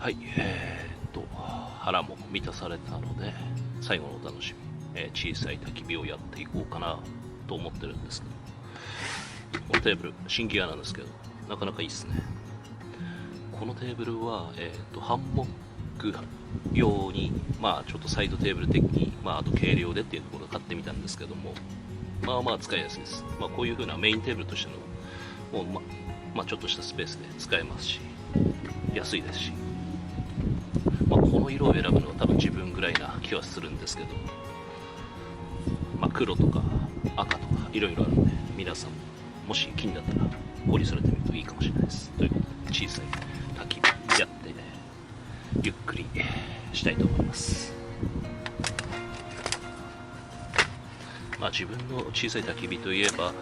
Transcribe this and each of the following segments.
はい、腹も満たされたので、最後のお楽しみ、小さい焚き火をやっていこうかなと思ってるんですけど、このテーブル、新ギアなんですけど、なかなかいいですね。このテーブルは、ハンモック用に、ちょっとサイドテーブル的に、あと軽量でっていうところで買ってみたんですけども、使いやすいです。こういう風なメインテーブルとしての、もうちょっとしたスペースで使えますし、安いですし、この色を選ぶのは多分自分ぐらいな気はするんですけど、黒とか赤とかいろいろあるので、皆さんもし気になったら購入されてみるといいかもしれないです。ということで、小さい焚き火やって、ゆっくりしたいと思います。自分の小さい焚き火といえば、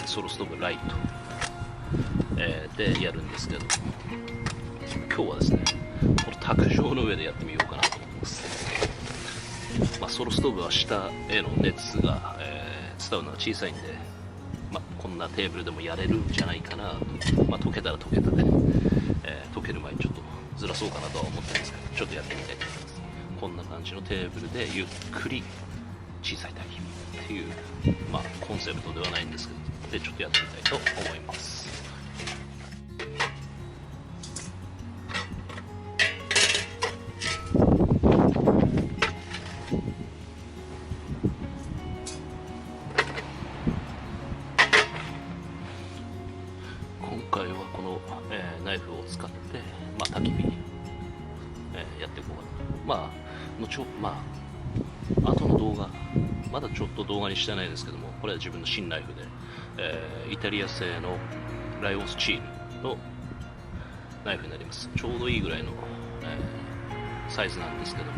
ソロストーブライト、でやるんですけど、今日はですね、この卓上の上でやってみようかなと思います。ソロストーブは下への熱が、伝わるのが小さいんで、こんなテーブルでもやれるんじゃないかなと、溶けたら溶けたで、溶ける前にちょっとずらそうかなとは思ってるんですけど、ちょっとやってみたいと思います。こんな感じのテーブルでゆっくり小さい焚き火っていう、コンセプトではないんですけど、でちょっとやってみたいと思います。今回はこの、ナイフを使って、焚き火、やっていこうかな。後まあ後の動画まだちょっと動画にしてないですけども、これは自分の新ナイフで、イタリア製のライオスチールのナイフになります。ちょうどいいぐらいの、サイズなんですけども、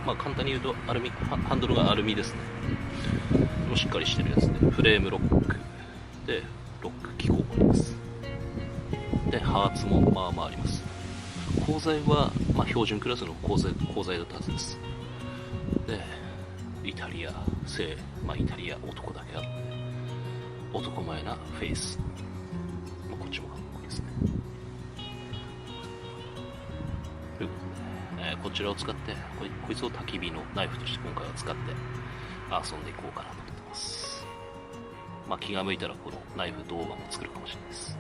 まあ、簡単に言うとハンドルがアルミですね。しっかりしてるやつで、フレームロックでロック機構もあります。でハーツもまあまああります。鋼材は、まあ、標準クラスの鋼材だったはずです。でイタリア製、まあ、イタリア男だけあって男前なフェイス、まあ、こっちもかっこいいですね。ということで、こちらを使ってこいつを焚き火のナイフとして今回は使って遊んでいこうかなと思ってます。まあ、気が向いたらこのナイフ動画も作るかもしれないです。